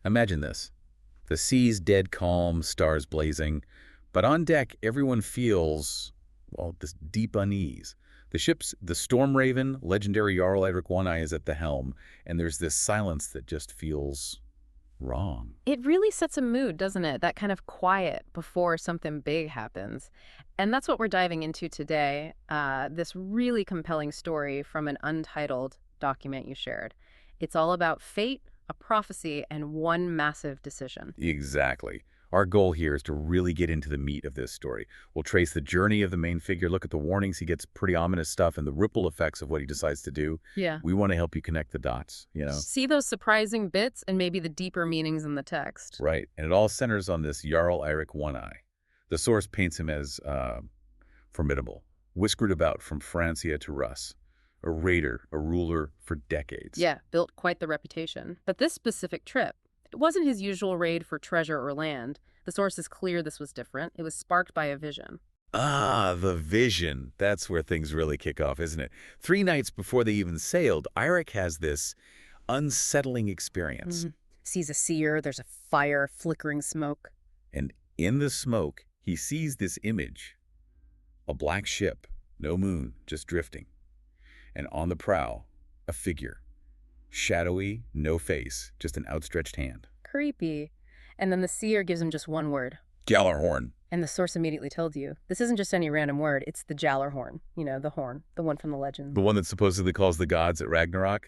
Imagine this. The sea's dead calm, stars blazing, but on deck everyone feels, well, this deep unease. The Storm Raven, legendary Jarl Eirik One-Eye is at the helm, and there's this silence that just feels wrong. It really sets a mood, doesn't it? That kind of quiet before something big happens. And that's what we're diving into today, this really compelling story from an untitled document you shared. It's all about fate, a prophecy, and one massive decision. Exactly. Our goal here is to really get into the meat of this story. We'll trace the journey of the main figure, look at the warnings, he gets pretty ominous stuff, and the ripple effects of what he decides to do. Yeah. We want to help you connect the dots, See those surprising bits and maybe the deeper meanings in the text. Right. And it all centers on this Jarl Eirik One-Eye. The source paints him as formidable, whiskered about from Francia to Russ, a raider, a ruler for decades. Yeah, built quite the reputation. But this specific trip, it wasn't his usual raid for treasure or land. The source is clear this was different. It was sparked by a vision. Ah, the vision. That's where things really kick off, isn't it? 3 nights before they even sailed, Eirik has this unsettling experience. Sees a seer, there's a fire, flickering smoke. And in the smoke, he sees this image. A black ship, no moon, just drifting. And on the prow, a figure. Shadowy, no face, just an outstretched hand. Creepy. And then the seer gives him just one word. Gjallarhorn. And the source immediately tells you, this isn't just any random word, it's the Gjallarhorn. The horn, the one from the legend. The one that supposedly calls the gods at Ragnarök?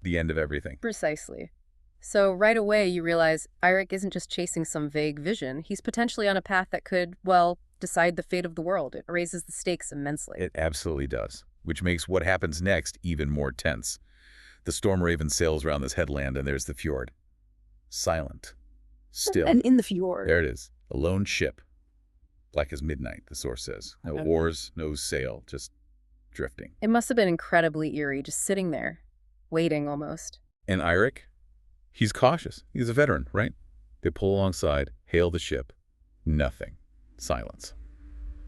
The end of everything. Precisely. So right away you realize Eirik isn't just chasing some vague vision. He's potentially on a path that could, well, decide the fate of the world. It raises the stakes immensely. It absolutely does, which makes what happens next even more tense. The Storm Raven sails around this headland, and there's the fjord. Silent. Still. And in the fjord. There it is. A lone ship. Black as midnight, the source says. No oars, no sail, just drifting. It must have been incredibly eerie, just sitting there, waiting almost. And Eirik? He's cautious. He's a veteran, right? They pull alongside, hail the ship. Nothing. Silence.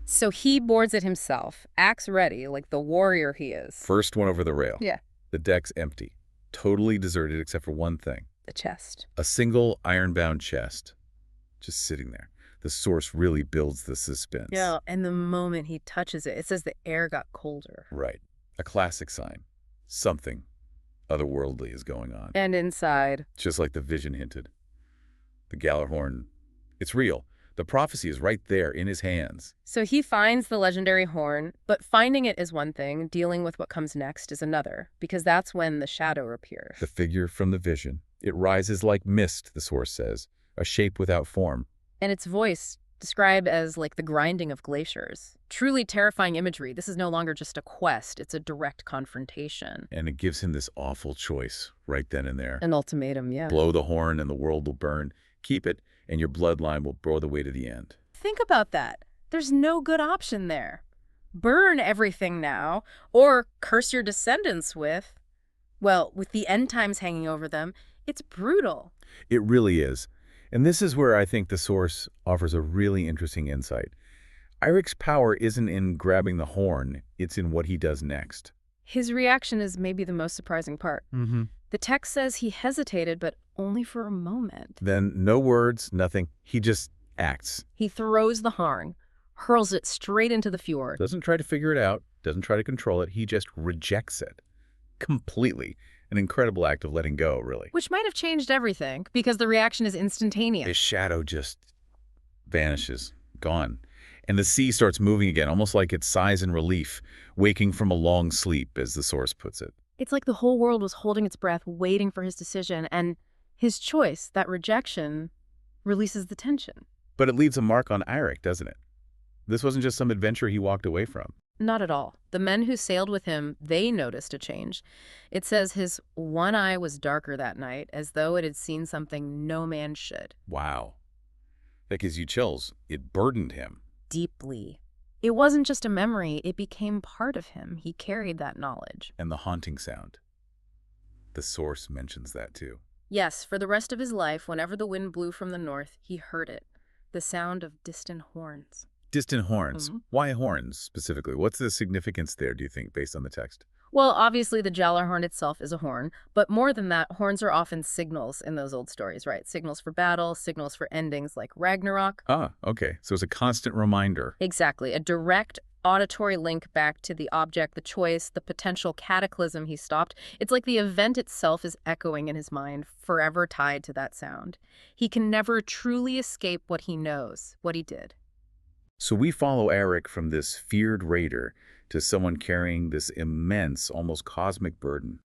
So he boards it himself, acts ready, like the warrior he is. First one over the rail. Yeah. The deck's empty. Totally deserted except for one thing. The chest. A single iron-bound chest. Just sitting there. The source really builds the suspense. Yeah, and the moment he touches it, it says the air got colder. Right. A classic sign. Something otherworldly is going on. And inside. Just like the vision hinted. The Gjallarhorn. It's real. The prophecy is right there in his hands. So he finds the legendary horn, but finding it is one thing, dealing with what comes next is another, because that's when the shadow appears. The figure from the vision. It rises like mist, the source says, a shape without form. And its voice described as like the grinding of glaciers. Truly terrifying imagery. This is no longer just a quest, it's a direct confrontation. And it gives him this awful choice right then and there. An ultimatum, yeah. Blow the horn and the world will burn. Keep it, and your bloodline will blow the way to the end. Think about that. There's no good option there. Burn everything now, or curse your descendants with, well, with the end times hanging over them. It's brutal. It really is. And this is where I think the source offers a really interesting insight. Eirik's power isn't in grabbing the horn, it's in what he does next. His reaction is maybe the most surprising part. The text says he hesitated, but only for a moment. Then no words, nothing. He just acts. He throws the horn, hurls it straight into the fjord. Doesn't try to figure it out, doesn't try to control it. He just rejects it. Completely. An incredible act of letting go, really. Which might have changed everything, because the reaction is instantaneous. His shadow just vanishes, gone. And the sea starts moving again, almost like it sighs in relief, waking from a long sleep, as the source puts it. It's like the whole world was holding its breath, waiting for his decision, and his choice, that rejection, releases the tension. But it leaves a mark on Eirik, doesn't it? This wasn't just some adventure he walked away from. Not at all. The men who sailed with him, they noticed a change. It says his one eye was darker that night, as though it had seen something no man should. Wow. That gives you chills. It burdened him. Deeply. It wasn't just a memory, it became part of him. He carried that knowledge. And the haunting sound. The source mentions that too. Yes, for the rest of his life, whenever the wind blew from the north, he heard it. The sound of distant horns. Distant horns. Why horns, specifically? What's the significance there, do you think, based on the text? Well, obviously the Gjallarhorn itself is a horn, but more than that, horns are often signals in those old stories, right? Signals for battle, signals for endings like Ragnarok. Ah, okay. So it's a constant reminder. Exactly, a direct auditory link back to the object, the choice, the potential cataclysm he stopped. It's like the event itself is echoing in his mind, forever tied to that sound. He can never truly escape what he knows, what he did. So we follow Eric from this feared raider to someone carrying this immense, almost cosmic burden.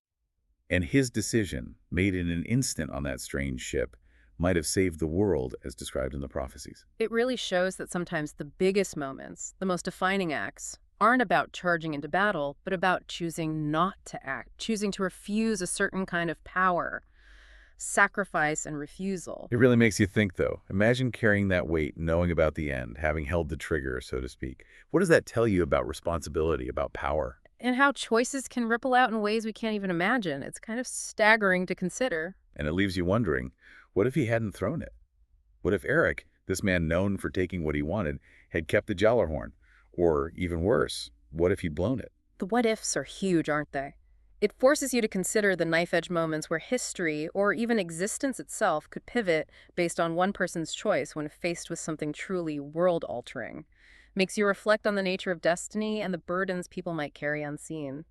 And his decision, made in an instant on that strange ship, might have saved the world as described in the prophecies. It really shows that sometimes the biggest moments, the most defining acts, aren't about charging into battle, but about choosing not to act, choosing to refuse a certain kind of power, sacrifice, and refusal. It really makes you think, though. Imagine carrying that weight, knowing about the end, having held the trigger, so to speak. What does that tell you about responsibility, about power? And how choices can ripple out in ways we can't even imagine. It's kind of staggering to consider. And it leaves you wondering, what if he hadn't thrown it? What if Eric, this man known for taking what he wanted, had kept the Gjallarhorn? Or even worse, what if he'd blown it? The what ifs are huge, aren't they? It forces you to consider the knife-edge moments where history, or even existence itself, could pivot based on one person's choice when faced with something truly world-altering. Makes you reflect on the nature of destiny and the burdens people might carry unseen.